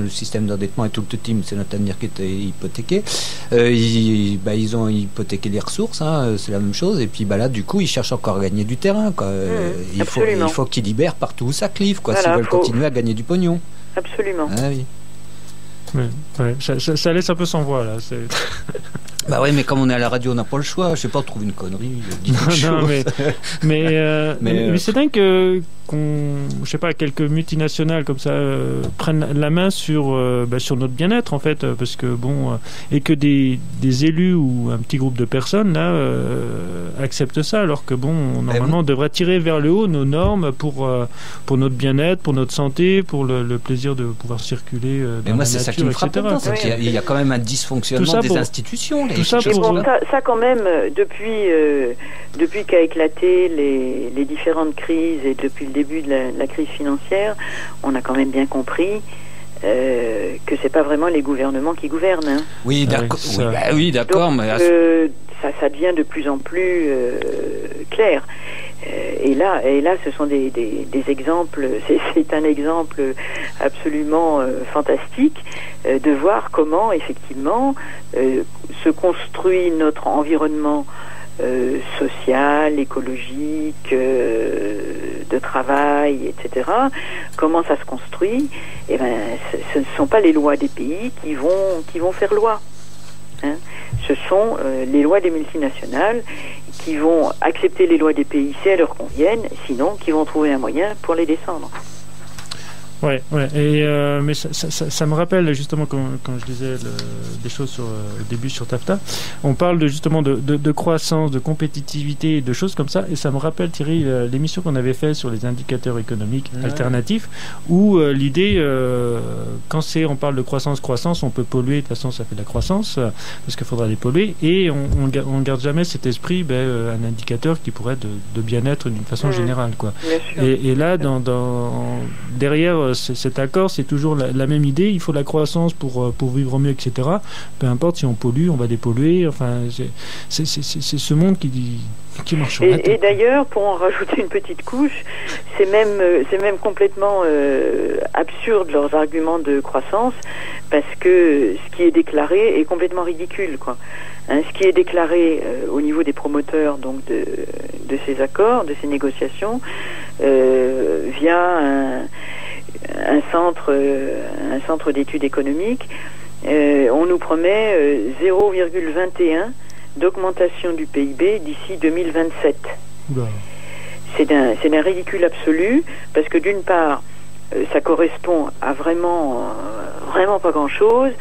système d'endettement et tout le team, c'est notre avenir qui était hypothéqué. Ils ont hypothéqué les ressources, hein, c'est la même chose, et puis là du coup ils cherchent encore à gagner du terrain, quoi. Il faut qu'ils libèrent partout où ça clive, quoi, voilà, s'ils veulent continuer à gagner du pognon. Absolument. Ah oui. Ouais, ça laisse un peu sans voix là. Bah oui, mais comme on est à la radio, on n'a pas le choix. Je sais pas, trouver une connerie. Non, mais c'est dingue je sais pas, quelques multinationales comme ça prennent la main sur notre bien-être en fait, parce que et que des élus ou un petit groupe de personnes là acceptent ça, alors que normalement on devrait tirer vers le haut nos normes pour notre bien-être, pour notre santé, pour le plaisir de pouvoir circuler dans la nature, c'est ça qui me frappe, etc. Il y a quand même un dysfonctionnement des institutions. Tout ça quand même, depuis qu'a éclaté les différentes crises et depuis le début de la crise financière, on a quand même bien compris que c'est pas vraiment les gouvernements qui gouvernent, hein. Oui, d'accord. Oui, d'accord, donc, mais ça devient de plus en plus clair. Et là, ce sont des exemples. C'est un exemple absolument fantastique de voir comment effectivement se construit notre environnement social, écologique, de travail, etc. Comment ça se construit? Eh ben, ce ne sont pas les lois des pays qui vont faire loi, hein. Ce sont les lois des multinationales qui vont accepter les lois des pays si elles leur conviennent, sinon qui vont trouver un moyen pour les descendre. Ouais. Et mais ça me rappelle justement quand je disais des choses au début sur TAFTA, on parle justement de croissance, de compétitivité, de choses comme ça, et ça me rappelle, Thierry, l'émission qu'on avait faite sur les indicateurs économiques alternatifs, où l'idée, quand on parle de croissance, on peut polluer, de toute façon ça fait de la croissance, parce qu'il faudra les polluer, et on garde jamais cet esprit, un indicateur qui pourrait être de bien-être d'une façon générale, quoi. Et là, derrière cet accord, c'est toujours la même idée. Il faut la croissance pour vivre mieux, etc. Peu importe si on pollue, on va dépolluer. Enfin, c'est ce monde qui marche. Et d'ailleurs, pour en rajouter une petite couche, c'est même complètement absurde leurs arguments de croissance, parce que ce qui est déclaré est complètement ridicule, quoi. Hein, ce qui est déclaré au niveau des promoteurs donc de ces accords, de ces négociations, via un centre d'études économiques, on nous promet 0,21 d'augmentation du PIB d'ici 2027. Oula. C'est d'un ridicule absolu, parce que d'une part, ça correspond à vraiment pas grand-chose.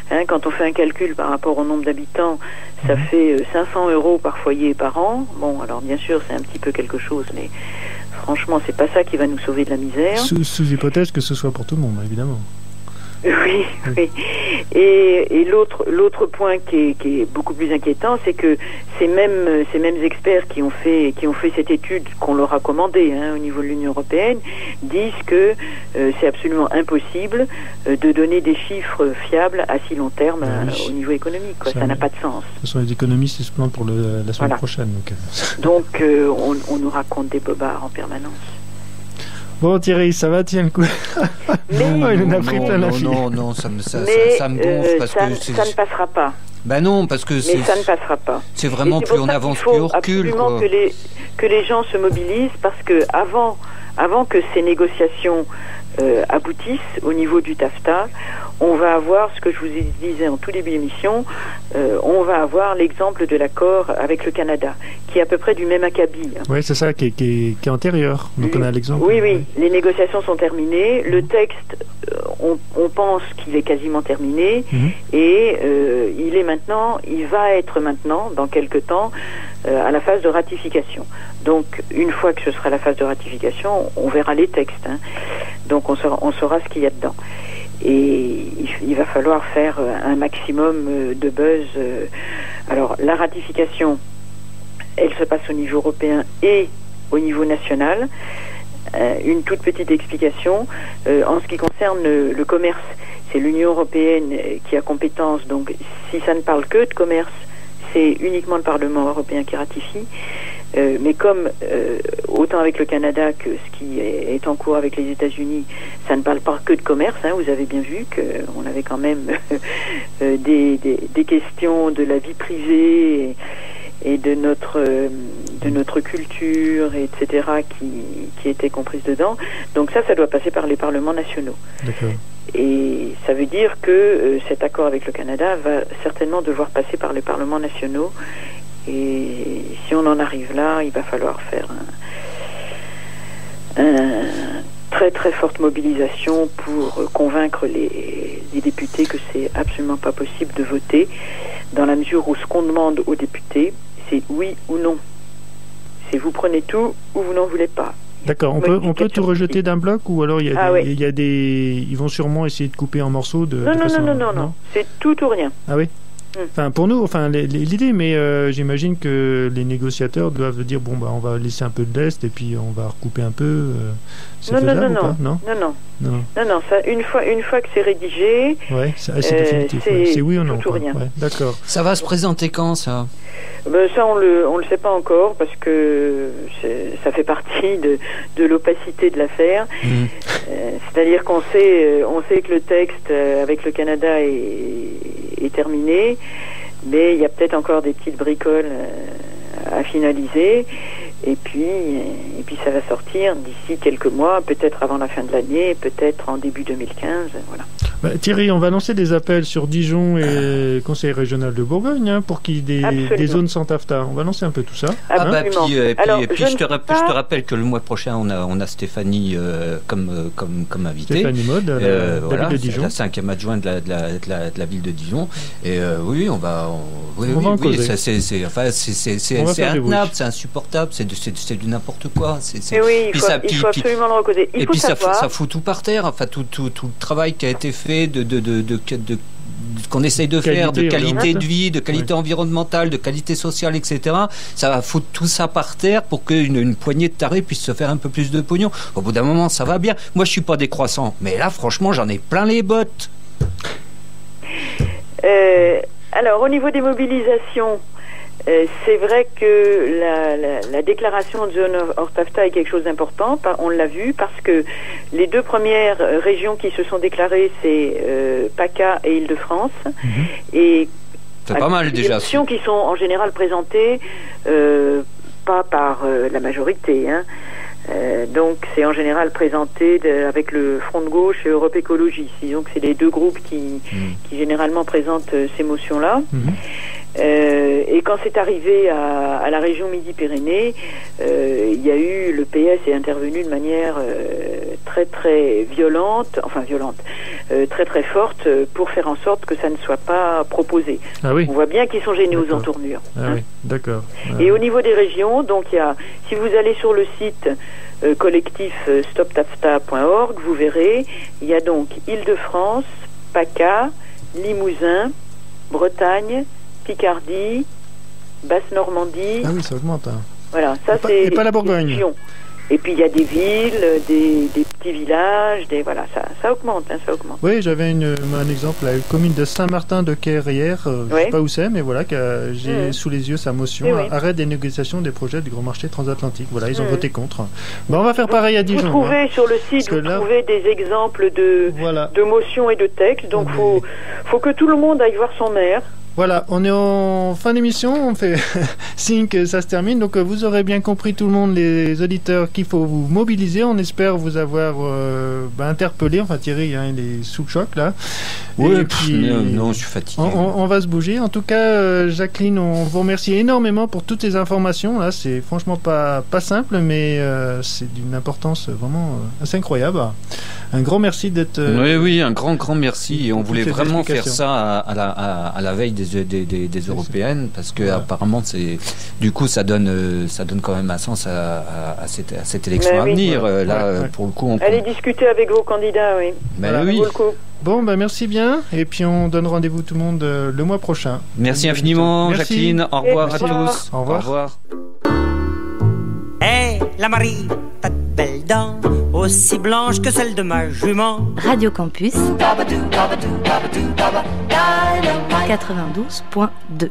Hein, quand on fait un calcul par rapport au nombre d'habitants, ça fait 500 € par foyer et par an. Bon, alors bien sûr, c'est un petit peu quelque chose, mais franchement, c'est pas ça qui va nous sauver de la misère. Sous hypothèse que ce soit pour tout le monde, évidemment. Oui. Et l'autre point qui est beaucoup plus inquiétant, c'est que ces mêmes experts qui ont fait cette étude qu'on leur a commandée, hein, au niveau de l'Union européenne, disent que c'est absolument impossible de donner des chiffres fiables à si long terme au niveau économique, quoi. Ça n'a pas de sens. Ce sont les économistes qui se plantent pour la semaine prochaine. Donc on nous raconte des bobards en permanence. Bon, Thierry, ça va, tiens le coup. Il en a pris plein la fille. Non, ça me gonfle parce que ça ne passera pas. Non, parce que ça ne passera pas. C'est vraiment plus on avance, plus on recule. Il faut absolument que les gens se mobilisent, parce que avant que ces négociations aboutissent au niveau du TAFTA, on va avoir ce que je vous disais en tout début d'émission, on va avoir l'exemple de l'accord avec le Canada, qui est à peu près du même acabit. Oui, c'est ça, qui est antérieur. Donc on a l'exemple. Oui, les négociations sont terminées. Le texte, on pense qu'il est quasiment terminé, et il va être maintenant, dans quelques temps, à la phase de ratification. Donc, une fois que ce sera la phase de ratification, on verra les textes, hein. Donc, on saura ce qu'il y a dedans. Et il va falloir faire un maximum de buzz. Alors, la ratification, elle se passe au niveau européen et au niveau national. Une toute petite explication. En ce qui concerne le commerce, c'est l'Union européenne qui a compétence. Donc, si ça ne parle que de commerce, c'est uniquement le Parlement européen qui ratifie. Mais comme, autant avec le Canada que ce qui est en cours avec les États-Unis, ça ne parle pas que de commerce, vous avez bien vu qu'on avait quand même des questions de la vie privée et de notre culture, etc., qui étaient comprises dedans. Donc ça doit passer par les parlements nationaux. D'accord. Et ça veut dire que cet accord avec le Canada va certainement devoir passer par les parlements nationaux. Et si on en arrive là, il va falloir faire une très très forte mobilisation pour convaincre les députés que c'est absolument pas possible de voter, dans la mesure où ce qu'on demande aux députés, c'est oui ou non. C'est vous prenez tout ou vous n'en voulez pas. D'accord, on peut tout rejeter d'un bloc, ou alors il y a des ils vont sûrement essayer de couper en morceaux Non, c'est tout ou rien. Ah oui. Enfin, pour nous, l'idée, mais j'imagine que les négociateurs doivent dire on va laisser un peu de l'Est et puis on va recouper un peu. C'est faisable ou pas ? Non. Ça, une fois que c'est rédigé, c'est définitif. C'est oui ou non. Tout ou rien. Ouais, d'accord. Ça va se présenter quand, ça ? Ça, on le sait pas encore, parce que ça fait partie de l'opacité de l'affaire. C'est-à-dire qu'on sait que le texte avec le Canada est terminé, mais il y a peut-être encore des petites bricoles à finaliser, et puis ça va sortir d'ici quelques mois, peut-être avant la fin de l'année, peut-être en début 2015, voilà. Thierry, on va lancer des appels sur Dijon et le Conseil régional de Bourgogne pour qu'il y ait des zones sans taffetas. On va lancer un peu tout ça. Puis je te rappelle que le mois prochain, on a Stéphanie comme invitée. Stéphanie Maud, la ville de Dijon. La 5e adjointe de la ville de Dijon. Et oui, on va en causer. C'est intenable, c'est insupportable, c'est du n'importe quoi. Il faut absolument le recauser. Et puis ça fout tout par terre. Enfin, tout le travail qui a été fait qu'on essaye de faire, de qualité de vie, de qualité environnementale, de qualité sociale, etc. Ça va foutre tout ça par terre pour qu'une poignée de tarés puisse se faire un peu plus de pognon. Au bout d'un moment, ça va bien. Moi, je suis pas décroissant, mais là, franchement, j'en ai plein les bottes. Alors, au niveau des mobilisations, c'est vrai que la déclaration de zone hors taffeta est quelque chose d'important. On l'a vu parce que les deux premières régions qui se sont déclarées, c'est PACA et Île-de-France. Et c'est pas mal déjà. Des options qui sont en général présentées pas par la majorité. Donc c'est en général présenté avec le Front de gauche et Europe Écologie. Donc c'est les deux groupes qui généralement présentent ces motions-là. Et quand c'est arrivé à la région Midi-Pyrénées, il y a eu, le PS est intervenu de manière très très très très forte pour faire en sorte que ça ne soit pas proposé. Ah oui. On voit bien qu'ils sont gênés aux entournures. Oui, d'accord. Et au niveau des régions, donc si vous allez sur le site collectif stoptaffeta.org, vous verrez, il y a donc Île-de-France, PACA, Limousin, Bretagne, Picardie, Basse-Normandie. Ah oui, ça augmente. Voilà, ça c'est... Et pas la Bourgogne. Et puis il y a des villes, des petits villages, voilà, ça augmente, ça augmente. Oui, j'avais un exemple, la commune de Saint-Martin-de-Querrières, je ne sais pas où c'est, mais voilà, j'ai sous les yeux sa motion, arrêt des négociations des projets du Grand Marché transatlantique. Voilà, ils ont voté contre. On va faire pareil à Dijon. Vous trouvez sur le site, trouvez des exemples de motions et de textes, donc faut que tout le monde aille voir son maire. Voilà, on est en fin d'émission, on fait signe que ça se termine, donc vous aurez bien compris tout le monde, les auditeurs, qu'il faut vous mobiliser. On espère vous avoir interpellé, enfin Thierry, il est sous le choc là. Oui, et puis, non, je suis fatigué. On va se bouger. En tout cas, Jacqueline, on vous remercie énormément pour toutes ces informations. Là, c'est franchement pas simple, mais c'est d'une importance vraiment assez incroyable. Un grand merci d'être... Oui, un grand merci. Et on voulait vraiment faire ça à la veille des européennes, parce que apparemment du coup ça donne quand même un sens à cette élection à venir. Pour le coup, allez discuter avec vos candidats, oui. Oui. Bon, merci bien. Et puis on donne rendez-vous tout le monde le mois prochain. Merci infiniment, Jacqueline. Au revoir à tous. Au revoir. Hé, la Marie, t'as de belles dents, aussi blanches que celles de ma jument. Radio Campus 92.2